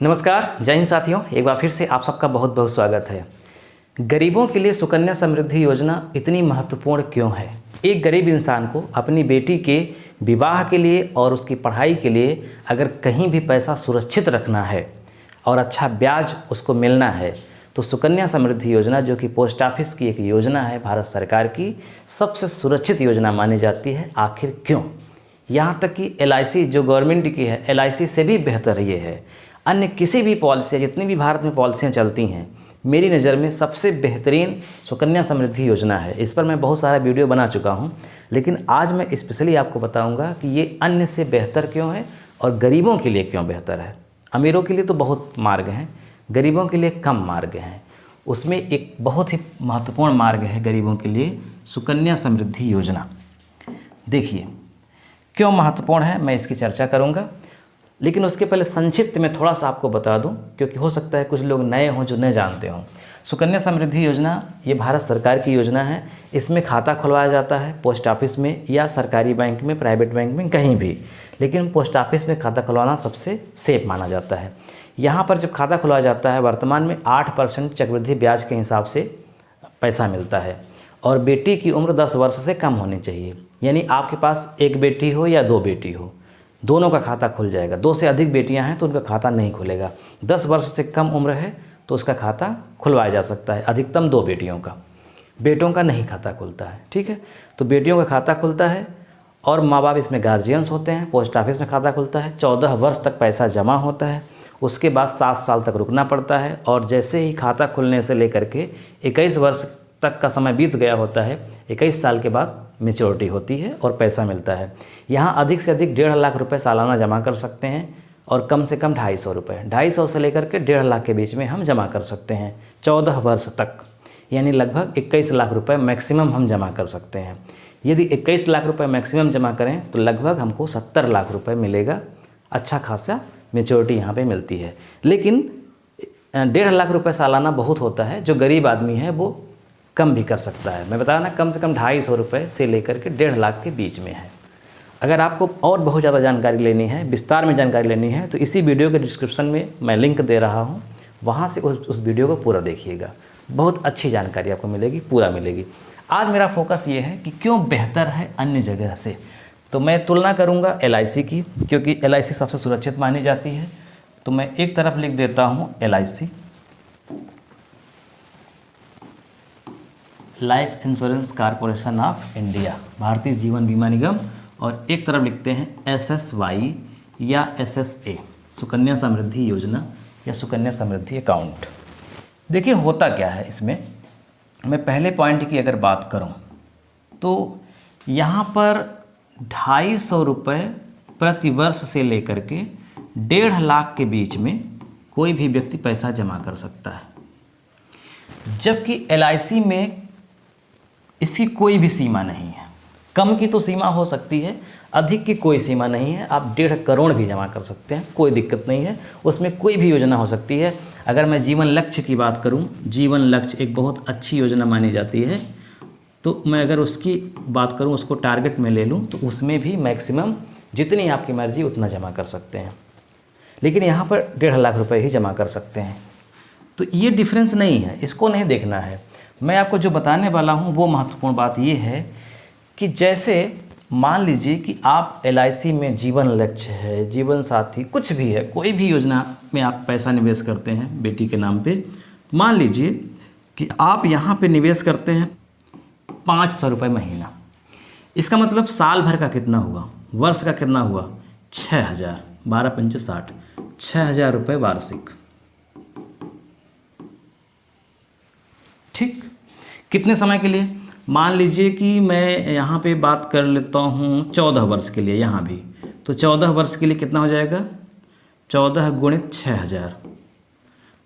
नमस्कार, जय हिंद साथियों। एक बार फिर से आप सबका बहुत बहुत स्वागत है। गरीबों के लिए सुकन्या समृद्धि योजना इतनी महत्वपूर्ण क्यों है? एक गरीब इंसान को अपनी बेटी के विवाह के लिए और उसकी पढ़ाई के लिए अगर कहीं भी पैसा सुरक्षित रखना है और अच्छा ब्याज उसको मिलना है तो सुकन्या समृद्धि योजना, जो कि पोस्ट ऑफिस की एक योजना है, भारत सरकार की सबसे सुरक्षित योजना मानी जाती है। आखिर क्यों? यहाँ तक कि LIC जो गवर्नमेंट की है, LIC से भी बेहतर ये है। अन्य किसी भी पॉलिसियाँ, जितनी भी भारत में पॉलिसियाँ चलती हैं, मेरी नज़र में सबसे बेहतरीन सुकन्या समृद्धि योजना है। इस पर मैं बहुत सारा वीडियो बना चुका हूँ, लेकिन आज मैं स्पेशली आपको बताऊँगा कि ये अन्य से बेहतर क्यों है और गरीबों के लिए क्यों बेहतर है। अमीरों के लिए तो बहुत मार्ग हैं, गरीबों के लिए कम मार्ग हैं। उसमें एक बहुत ही महत्वपूर्ण मार्ग है गरीबों के लिए, सुकन्या समृद्धि योजना। देखिए क्यों महत्वपूर्ण है, मैं इसकी चर्चा करूँगा, लेकिन उसके पहले संक्षिप्त में थोड़ा सा आपको बता दूं, क्योंकि हो सकता है कुछ लोग नए हों जो नहीं जानते हों। सुकन्या समृद्धि योजना ये भारत सरकार की योजना है। इसमें खाता खुलवाया जाता है पोस्ट ऑफिस में या सरकारी बैंक में, प्राइवेट बैंक में, कहीं भी, लेकिन पोस्ट ऑफिस में खाता खुलवाना सबसे सेफ माना जाता है। यहाँ पर जब खाता खुलवाया जाता है, वर्तमान में 8% चक्रवृद्धि ब्याज के हिसाब से पैसा मिलता है और बेटी की उम्र 10 वर्ष से कम होनी चाहिए। यानी आपके पास एक बेटी हो या 2 बेटी हो, दोनों का खाता खुल जाएगा। 2 से अधिक बेटियां हैं तो उनका खाता नहीं खुलेगा। 10 वर्ष से कम उम्र है तो उसका खाता खुलवाया जा सकता है। अधिकतम 2 बेटियों का, बेटों का नहीं खाता खुलता है। ठीक है, तो बेटियों का खाता खुलता है और माँ बाप इसमें गार्जियंस होते हैं। पोस्ट ऑफिस में खाता खुलता है, 14 वर्ष तक पैसा जमा होता है, उसके बाद 7 साल तक रुकना पड़ता है और जैसे ही खाता खुलने से लेकर के 21 वर्ष तक का समय बीत गया होता है, 21 साल के बाद मैच्योरिटी होती है और पैसा मिलता है। यहाँ अधिक से अधिक 1.5 लाख रुपए सालाना जमा कर सकते हैं और कम से कम 250 रुपये, 250 से लेकर के 1.5 लाख के बीच में हम जमा कर सकते हैं 14 वर्ष तक। यानी लगभग 21 लाख रुपए मैक्सिमम हम जमा कर सकते हैं। यदि 21 लाख रुपए मैक्सिमम जमा करें तो लगभग हमको 70 लाख रुपए मिलेगा। अच्छा खासा मैच्योरिटी यहाँ पे मिलती है। लेकिन 1.5 लाख रुपए सालाना बहुत होता है, जो गरीब आदमी है वो कम भी कर सकता है। मैं बता ना, कम से कम 250 रुपये से लेकर के 1.5 लाख के बीच में है। अगर आपको और बहुत ज़्यादा जानकारी लेनी है, विस्तार में जानकारी लेनी है, तो इसी वीडियो के डिस्क्रिप्शन में मैं लिंक दे रहा हूँ, वहाँ से उस वीडियो को पूरा देखिएगा। बहुत अच्छी जानकारी आपको मिलेगी, पूरा मिलेगी। आज मेरा फोकस ये है कि क्यों बेहतर है अन्य जगह से। तो मैं तुलना करूँगा LIC की, क्योंकि LIC सबसे सुरक्षित मानी जाती है। तो मैं एक तरफ लिख देता हूँ LIC, life insurance corporation of India, Bharatiya Jeevan बीमा निगम, और एक तरफ लिखते हैं SSY या SSA, सुकन्या समृद्धि योजना या सुकन्या समृद्धि अकाउंट। देखिए होता क्या है इसमें। मैं पहले पॉइंट की अगर बात करूं तो यहाँ पर 250 रुपये प्रति वर्ष से लेकर के 1.5 लाख के बीच में कोई भी व्यक्ति पैसा जमा कर सकता है, जबकि LIC में इसकी कोई भी सीमा नहीं है। कम की तो सीमा हो सकती है, अधिक की कोई सीमा नहीं है। आप 1.5 करोड़ भी जमा कर सकते हैं, कोई दिक्कत नहीं है। उसमें कोई भी योजना हो सकती है। अगर मैं जीवन लक्ष्य की बात करूं, जीवन लक्ष्य एक बहुत अच्छी योजना मानी जाती है, तो मैं अगर उसकी बात करूं, उसको टारगेट में ले लूं, तो उसमें भी मैक्सिमम जितनी आपकी मर्जी उतना जमा कर सकते हैं। लेकिन यहाँ पर 1.5 लाख रुपये ही जमा कर सकते हैं। तो ये डिफरेंस नहीं है, इसको नहीं देखना है। मैं आपको जो बताने वाला हूँ वो महत्वपूर्ण बात ये है कि जैसे मान लीजिए कि आप LIC में जीवन लक्ष्य है, जीवन साथी, कुछ भी है, कोई भी योजना में आप पैसा निवेश करते हैं बेटी के नाम पे। मान लीजिए कि आप यहाँ पे निवेश करते हैं 500 रुपये महीना। इसका मतलब साल भर का कितना हुआ, वर्ष का कितना हुआ, 6000, 12 पंचे 60, 6000 रुपये वार्षिक। ठीक, कितने समय के लिए? मान लीजिए कि मैं यहाँ पे बात कर लेता हूँ 14 वर्ष के लिए। यहाँ भी तो 14 वर्ष के लिए कितना हो जाएगा, 14 गुणित 6000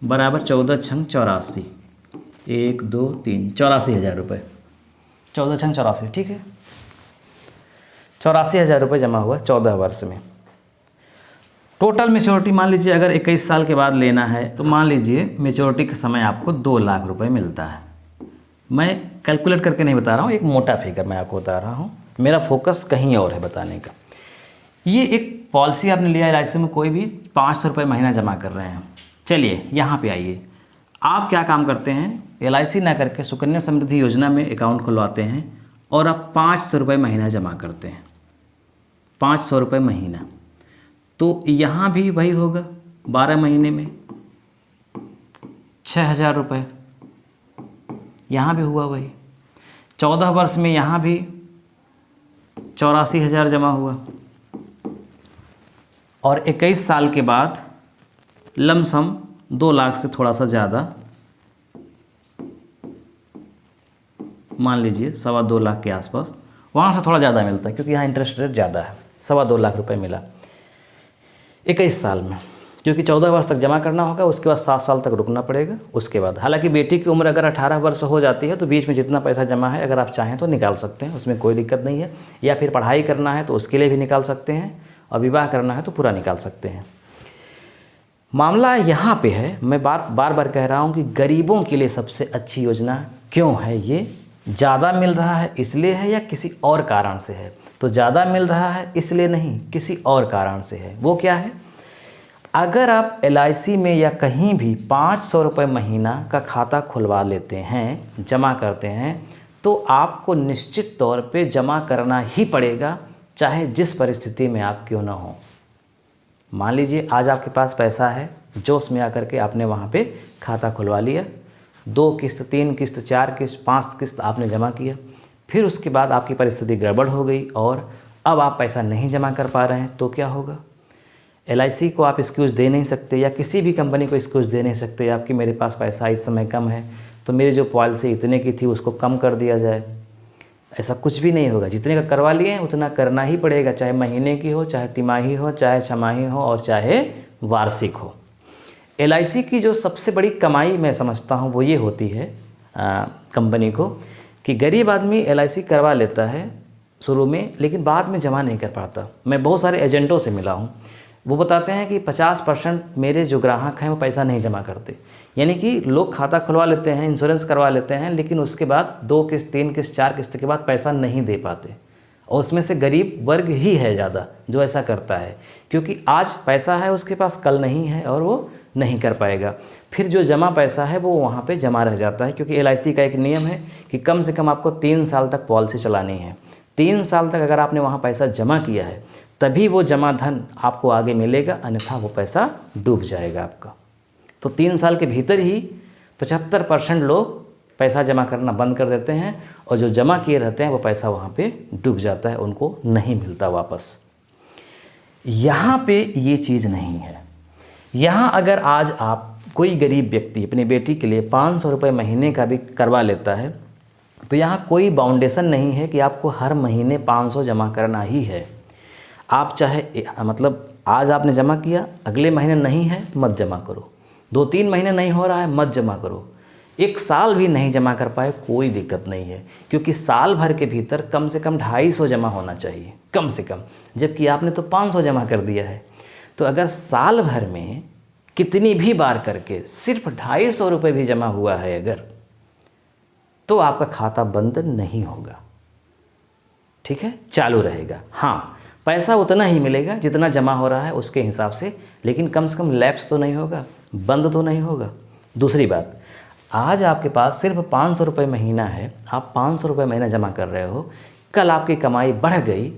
बराबर 14 छंग 84, 1 2 3 84,000 रुपये। 14 छंग 84, ठीक है, 84,000 रुपये जमा हुआ 14 वर्ष में। टोटल मैच्योरिटी मान लीजिए अगर 21 साल के बाद लेना है तो मान लीजिए मैच्योरिटी के समय आपको 2 लाख रुपए मिलता है। मैं कैलकुलेट करके नहीं बता रहा हूँ, एक मोटा फिगर मैं आपको बता रहा हूँ, मेरा फोकस कहीं और है बताने का। ये एक पॉलिसी आपने लिया LIC में, कोई भी 500 रुपये महीना जमा कर रहे हैं। चलिए यहाँ पे आइए, आप क्या काम करते हैं, LIC ना करके सुकन्या समृद्धि योजना में अकाउंट खुलवाते हैं और आप 500 रुपये महीना जमा करते हैं, 500 रुपये महीना। तो यहाँ भी वही होगा, 12 महीने में 6000 रुपये, यहाँ भी हुआ वही। 14 वर्ष में यहाँ भी 84,000 जमा हुआ और 21 साल के बाद लमसम 2 लाख से थोड़ा सा ज़्यादा, मान लीजिए 2.25 लाख के आसपास, वहाँ से थोड़ा ज़्यादा मिलता है क्योंकि यहाँ इंटरेस्ट रेट ज़्यादा है। 2.25 लाख रुपए मिला 21 साल में, क्योंकि 14 वर्ष तक जमा करना होगा, उसके बाद 7 साल तक रुकना पड़ेगा। उसके बाद हालांकि बेटी की उम्र अगर 18 वर्ष हो जाती है तो बीच में जितना पैसा जमा है अगर आप चाहें तो निकाल सकते हैं, उसमें कोई दिक्कत नहीं है। या फिर पढ़ाई करना है तो उसके लिए भी निकाल सकते हैं, और विवाह करना है तो पूरा निकाल सकते हैं। मामला यहाँ पे है, मैं बार बार कह रहा हूँ कि गरीबों के लिए सबसे अच्छी योजना क्यों है। ये ज़्यादा मिल रहा है इसलिए है या किसी और कारण से है? तो ज़्यादा मिल रहा है इसलिए नहीं, किसी और कारण से है। वो क्या है? अगर आप LIC में या कहीं भी 500 रुपये महीना का खाता खुलवा लेते हैं, जमा करते हैं, तो आपको निश्चित तौर पे जमा करना ही पड़ेगा, चाहे जिस परिस्थिति में आप क्यों ना हो। मान लीजिए आज आपके पास पैसा है, जोश में आकर के आपने वहाँ पे खाता खुलवा लिया, 2 किस्त, 3 किस्त, 4 किस्त, 5 किस्त आपने जमा किया, फिर उसके बाद आपकी परिस्थिति गड़बड़ हो गई और अब आप पैसा नहीं जमा कर पा रहे हैं, तो क्या होगा? LIC को आप एक्सक्यूज़ दे नहीं सकते या किसी भी कंपनी को एक्सक्यूज़ दे नहीं सकते आपकी मेरे पास पैसा इस समय कम है तो मेरी जो पॉलिसी इतने की थी उसको कम कर दिया जाए। ऐसा कुछ भी नहीं होगा। जितने का करवा लिए हैं उतना करना ही पड़ेगा, चाहे महीने की हो, चाहे तिमाही हो, चाहे छमाही हो और चाहे वार्षिक हो। LIC की जो सबसे बड़ी कमाई मैं समझता हूँ वो ये होती है कंपनी को कि गरीब आदमी LIC करवा लेता है शुरू में, लेकिन बाद में जमा नहीं कर पाता। मैं बहुत सारे एजेंटों से मिला हूँ, वो बताते हैं कि 50% मेरे जो ग्राहक हैं वो पैसा नहीं जमा करते। यानी कि लोग खाता खुलवा लेते हैं, इंश्योरेंस करवा लेते हैं, लेकिन उसके बाद 2 किस्त, 3 किस्त, 4 किस्त के बाद पैसा नहीं दे पाते। और उसमें से गरीब वर्ग ही है ज़्यादा जो ऐसा करता है, क्योंकि आज पैसा है उसके पास, कल नहीं है और वो नहीं कर पाएगा। फिर जो जमा पैसा है वो वहाँ पे जमा रह जाता है, क्योंकि LIC का एक नियम है कि कम से कम आपको 3 साल तक पॉलिसी चलानी है। 3 साल तक अगर आपने वहाँ पैसा जमा किया है तभी वो जमा धन आपको आगे मिलेगा, अन्यथा वो पैसा डूब जाएगा आपका। तो 3 साल के भीतर ही 75% लोग पैसा जमा करना बंद कर देते हैं और जो जमा किए रहते हैं वो पैसा वहाँ पे डूब जाता है, उनको नहीं मिलता वापस। यहाँ पे ये चीज़ नहीं है। यहाँ अगर आज आप कोई गरीब व्यक्ति अपनी बेटी के लिए 500 रुपये महीने का भी करवा लेता है तो यहाँ कोई बाउंडेशन नहीं है कि आपको हर महीने 500 जमा करना ही है। आप चाहे मतलब आज आपने जमा किया, अगले महीने नहीं है मत जमा करो, 2-3 महीने नहीं हो रहा है मत जमा करो, 1 साल भी नहीं जमा कर पाए कोई दिक्कत नहीं है, क्योंकि साल भर के भीतर कम से कम 250 जमा होना चाहिए कम से कम, जबकि आपने तो 500 जमा कर दिया है। तो अगर साल भर में कितनी भी बार करके सिर्फ 250 रुपये भी जमा हुआ है अगर, तो आपका खाता बंद नहीं होगा, ठीक है, चालू रहेगा। हाँ, पैसा उतना ही मिलेगा जितना जमा हो रहा है उसके हिसाब से, लेकिन कम से कम लैप्स तो नहीं होगा, बंद तो नहीं होगा। दूसरी बात, आज आपके पास सिर्फ 500 रुपये महीना है, आप 500 रुपये महीना जमा कर रहे हो, कल आपकी कमाई बढ़ गई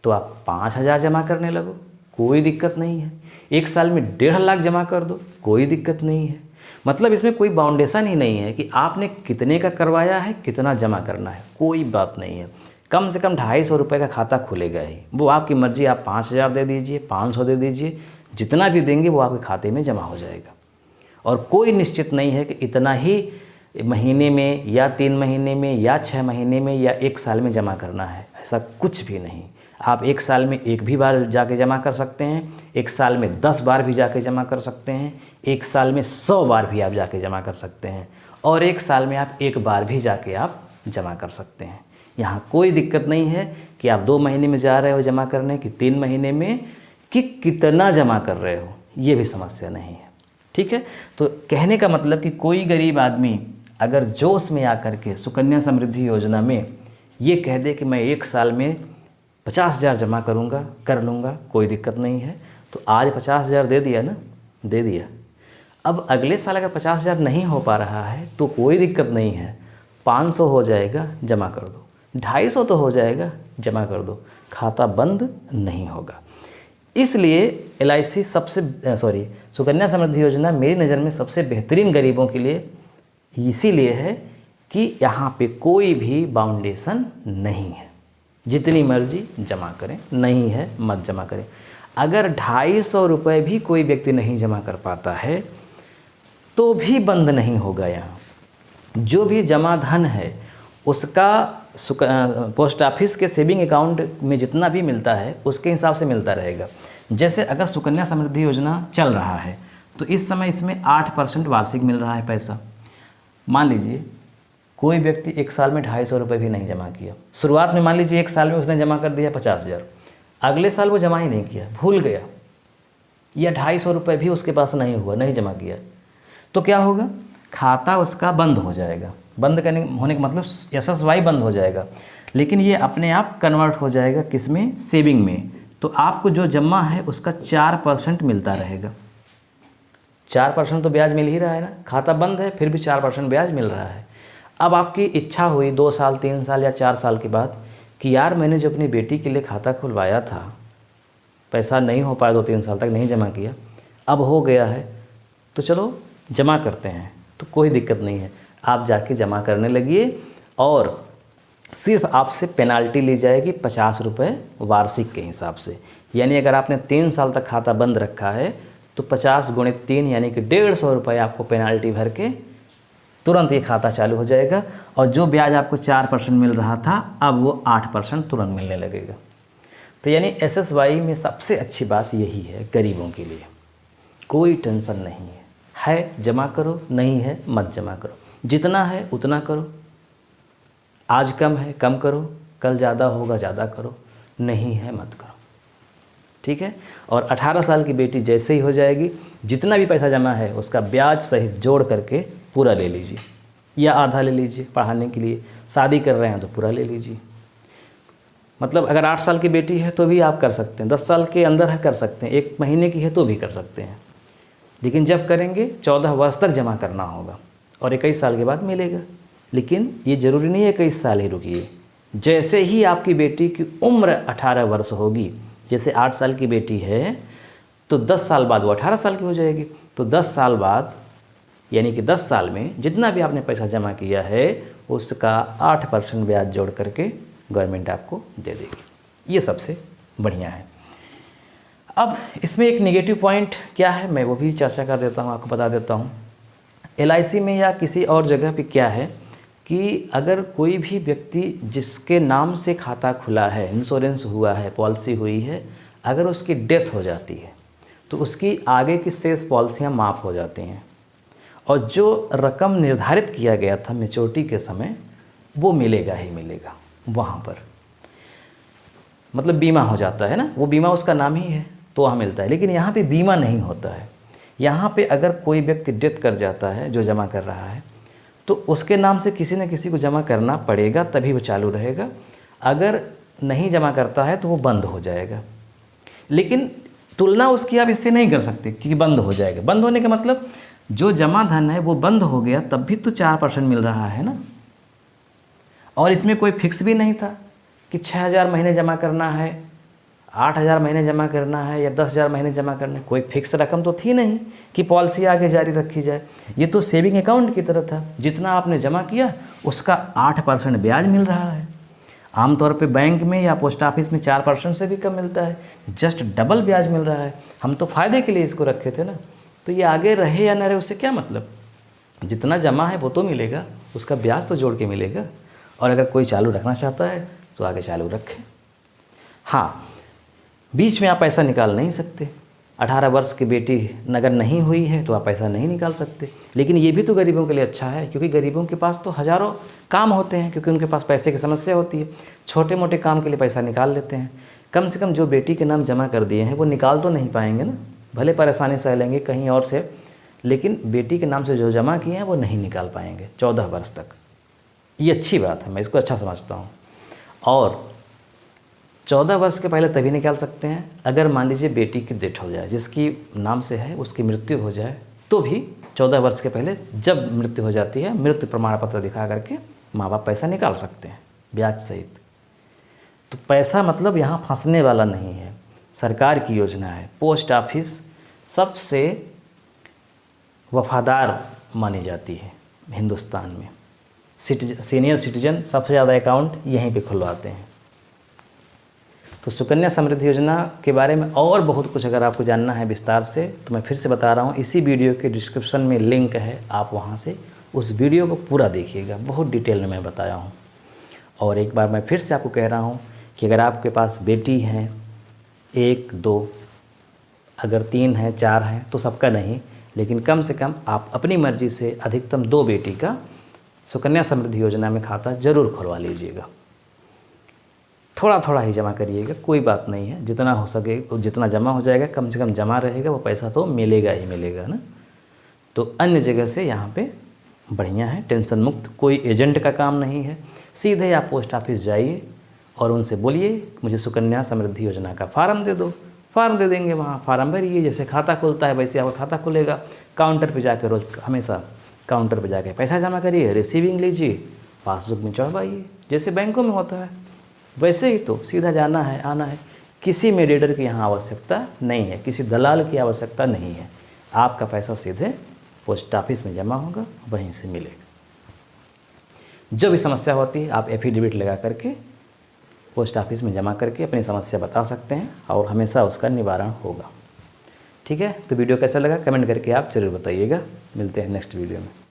तो आप 5000 जमा करने लगो, कोई दिक्कत नहीं है। 1 साल में 1.5 लाख जमा कर दो, कोई दिक्कत नहीं है। मतलब इसमें कोई बाउंडेशन ही नहीं है कि आपने कितने का करवाया है, कितना जमा करना है, कोई बात नहीं है। कम से कम 250 रुपये का खाता खुलेगा ही, वो आपकी मर्ज़ी, आप 5000 दे दीजिए, 500 दे दीजिए, जितना भी देंगे वो आपके खाते में जमा हो जाएगा। और कोई निश्चित नहीं है कि इतना ही महीने में या 3 महीने में या 6 महीने में या 1 साल में जमा करना है, ऐसा कुछ भी नहीं। आप 1 साल में 1 भी बार जाके जमा कर सकते हैं, 1 साल में 10 बार भी जाके जमा कर सकते हैं, 1 साल में 100 बार भी आप जाके जमा कर सकते हैं, और 1 साल में आप 1 बार भी जाके आप जमा कर सकते हैं। यहाँ कोई दिक्कत नहीं है कि आप 2 महीने में जा रहे हो जमा करने, कि 3 महीने में, कि कितना जमा कर रहे हो, ये भी समस्या नहीं है, ठीक है। तो कहने का मतलब कि कोई गरीब आदमी अगर जोश में आकर के सुकन्या समृद्धि योजना में ये कह दे कि मैं 1 साल में 50,000 जमा करूँगा, कर लूँगा, कोई दिक्कत नहीं है, तो आज 50,000 दे दिया ना, दे दिया। अब अगले साल अगर 50,000 नहीं हो पा रहा है तो कोई दिक्कत नहीं है, 500 हो जाएगा, जमा कर दो, 250 तो हो जाएगा, जमा कर दो, खाता बंद नहीं होगा। इसलिए LIC सुकन्या समृद्धि योजना मेरी नज़र में सबसे बेहतरीन गरीबों के लिए इसीलिए है कि यहाँ पे कोई भी बाउंडेशन नहीं है, जितनी मर्जी जमा करें, नहीं है मत जमा करें। अगर 250 रुपये भी कोई व्यक्ति नहीं जमा कर पाता है तो भी बंद नहीं होगा। यहाँ जो भी जमा धन है उसका पोस्ट ऑफिस के सेविंग अकाउंट में जितना भी मिलता है उसके हिसाब से मिलता रहेगा। जैसे अगर सुकन्या समृद्धि योजना चल रहा है तो इस समय इसमें 8% वार्षिक मिल रहा है पैसा। मान लीजिए कोई व्यक्ति एक साल में 250 रुपये भी नहीं जमा किया, शुरुआत में मान लीजिए एक साल में उसने जमा कर दिया 50,000, अगले साल वो जमा ही नहीं किया, भूल गया, या 250 रुपये भी उसके पास नहीं हुआ, नहीं जमा किया, तो क्या होगा, खाता उसका बंद हो जाएगा। बंद होने का मतलब SSY बंद हो जाएगा, लेकिन ये अपने आप कन्वर्ट हो जाएगा किस में, सेविंग में। तो आपको जो जमा है उसका 4% मिलता रहेगा। 4% तो ब्याज मिल ही रहा है ना, खाता बंद है फिर भी 4% ब्याज मिल रहा है। अब आपकी इच्छा हुई 2 साल 3 साल या 4 साल के बाद कि यार मैंने जो अपनी बेटी के लिए खाता खुलवाया था, पैसा नहीं हो पाया, 2-3 साल तक नहीं जमा किया, अब हो गया है तो चलो जमा करते हैं, तो कोई दिक्कत नहीं है, आप जाके जमा करने लगिए और सिर्फ आपसे पेनाल्टी ली जाएगी 50 रुपये वार्षिक के हिसाब से। यानी अगर आपने 3 साल तक खाता बंद रखा है तो 50 × 3 यानी कि 150 रुपये आपको पेनाल्टी भर के तुरंत ये खाता चालू हो जाएगा। और जो ब्याज आपको 4% मिल रहा था अब वो 8% तुरंत मिलने लगेगा। तो यानी SSY में सबसे अच्छी बात यही है गरीबों के लिए, कोई टेंशन नहीं है जमा करो, नहीं है मत जमा करो, जितना है उतना करो, आज कम है कम करो, कल ज़्यादा होगा ज़्यादा करो, नहीं है मत करो, ठीक है। और 18 साल की बेटी जैसे ही हो जाएगी, जितना भी पैसा जमा है उसका ब्याज सहित जोड़ करके पूरा ले लीजिए, या आधा ले लीजिए पढ़ाने के लिए, शादी कर रहे हैं तो पूरा ले लीजिए। मतलब अगर 8 साल की बेटी है तो भी आप कर सकते हैं, 10 साल के अंदर है कर सकते हैं, 1 महीने की है तो भी कर सकते हैं, लेकिन जब करेंगे 14 वर्ष तक जमा करना होगा और 21 साल के बाद मिलेगा। लेकिन ये ज़रूरी नहीं है 21 साल ही रुकिए, जैसे ही आपकी बेटी की उम्र 18 वर्ष होगी, जैसे 8 साल की बेटी है तो 10 साल बाद वो 18 साल की हो जाएगी, तो 10 साल बाद यानी कि 10 साल में जितना भी आपने पैसा जमा किया है उसका 8% ब्याज जोड़ करके गवर्नमेंट आपको दे देगी। ये सबसे बढ़िया है। अब इसमें एक नेगेटिव पॉइंट क्या है मैं वो भी चर्चा कर देता हूँ, आपको बता देता हूँ। LIC में या किसी और जगह पे क्या है कि अगर कोई भी व्यक्ति जिसके नाम से खाता खुला है, इंश्योरेंस हुआ है, पॉलिसी हुई है, अगर उसकी डेथ हो जाती है तो उसकी आगे की शेष पॉलिसियाँ माफ़ हो जाती हैं और जो रकम निर्धारित किया गया था मैच्योरिटी के समय वो मिलेगा ही मिलेगा वहाँ पर। मतलब बीमा हो जाता है ना, वो बीमा उसका नाम ही है तो वहाँ मिलता है, लेकिन यहाँ पे बीमा नहीं होता है। यहाँ पे अगर कोई व्यक्ति डेथ कर जाता है जो जमा कर रहा है तो उसके नाम से किसी न किसी को जमा करना पड़ेगा, तभी वो चालू रहेगा। अगर नहीं जमा करता है तो वो बंद हो जाएगा। लेकिन तुलना उसकी आप इससे नहीं कर सकते कि बंद हो जाएगा। बंद होने का मतलब जो जमा धन है वो बंद हो गया तब भी तो 4% मिल रहा है ना। और इसमें कोई फिक्स भी नहीं था कि 6,000 महीने जमा करना है, 8,000 महीने जमा करना है या 10,000 महीने जमा करना है। कोई फिक्स रकम तो थी नहीं कि पॉलिसी आगे जारी रखी जाए। ये तो सेविंग अकाउंट की तरह था, जितना आपने जमा किया उसका 8% ब्याज मिल रहा है। आमतौर पे बैंक में या पोस्ट ऑफिस में 4% से भी कम मिलता है, जस्ट डबल ब्याज मिल रहा है। हम तो फ़ायदे के लिए इसको रखे थे ना, तो ये आगे रहे या न रहे उससे क्या मतलब, जितना जमा है वो तो मिलेगा, उसका ब्याज तो जोड़ के मिलेगा। और अगर कोई चालू रखना चाहता है तो आगे चालू रखें। हाँ, बीच में आप पैसा निकाल नहीं सकते। 18 वर्ष की बेटी नगर नहीं हुई है तो आप पैसा नहीं निकाल सकते। लेकिन ये भी तो गरीबों के लिए अच्छा है, क्योंकि गरीबों के पास तो हज़ारों काम होते हैं, क्योंकि उनके पास पैसे की समस्या होती है। छोटे मोटे काम के लिए पैसा निकाल लेते हैं। कम से कम जो बेटी के नाम जमा कर दिए हैं वो निकाल तो नहीं पाएंगे ना, भले परेशानी सह लेंगे कहीं और से, लेकिन बेटी के नाम से जो जमा किए हैं वो नहीं निकाल पाएंगे 14 वर्ष तक। ये अच्छी बात है, मैं इसको अच्छा समझता हूँ। और 14 वर्ष के पहले तभी निकाल सकते हैं अगर मान लीजिए बेटी की डेथ हो जाए, जिसकी नाम से है उसकी मृत्यु हो जाए, तो भी 14 वर्ष के पहले जब मृत्यु हो जाती है, मृत्यु प्रमाण पत्र दिखा करके माँ बाप पैसा निकाल सकते हैं ब्याज सहित। तो पैसा मतलब यहाँ फंसने वाला नहीं है, सरकार की योजना है। पोस्ट ऑफिस सबसे वफादार मानी जाती है हिंदुस्तान में। सीनियर सिटीजन सबसे ज़्यादा अकाउंट यहीं पे खुलवाते हैं। तो सुकन्या समृद्धि योजना के बारे में और बहुत कुछ अगर आपको जानना है विस्तार से, तो मैं फिर से बता रहा हूँ, इसी वीडियो के डिस्क्रिप्शन में लिंक है, आप वहाँ से उस वीडियो को पूरा देखिएगा, बहुत डिटेल में मैं बताया हूँ। और एक बार मैं फिर से आपको कह रहा हूँ कि अगर आपके पास बेटी हैं 1 2, अगर 3 हैं 4 हैं तो सबका नहीं, लेकिन कम से कम आप अपनी मर्ज़ी से अधिकतम 2 बेटी का सुकन्या समृद्धि योजना में खाता ज़रूर खुलवा लीजिएगा। थोड़ा थोड़ा ही जमा करिएगा, कोई बात नहीं है, जितना हो सके जितना जमा हो जाएगा, कम से कम जमा रहेगा, वो पैसा तो मिलेगा ही मिलेगा ना। तो अन्य जगह से यहाँ पे बढ़िया है, टेंशन मुक्त, कोई एजेंट का काम नहीं है। सीधे आप पोस्ट ऑफिस जाइए और उनसे बोलिए मुझे सुकन्या समृद्धि योजना का फार्म दे दो, फार्म दे देंगे। वहाँ फार्म भरिए, जैसे खाता खुलता है वैसे आपका खाता खुलेगा। काउंटर पे जाकर रोज़ हमेशा काउंटर पे जाके पैसा जमा करिए, रिसीविंग लीजिए, पासबुक में चढ़वाइए, जैसे बैंकों में होता है वैसे ही। तो सीधा जाना है, आना है, किसी मीडिएटर की यहाँ आवश्यकता नहीं है, किसी दलाल की आवश्यकता नहीं है। आपका पैसा सीधे पोस्ट ऑफिस में जमा होगा, वहीं से मिलेगा। जो भी समस्या होती है आप एफिडेविट लगा करके पोस्ट ऑफिस में जमा करके अपनी समस्या बता सकते हैं और हमेशा उसका निवारण होगा। ठीक है, तो वीडियो कैसा लगा कमेंट करके आप ज़रूर बताइएगा। मिलते हैं नेक्स्ट वीडियो में।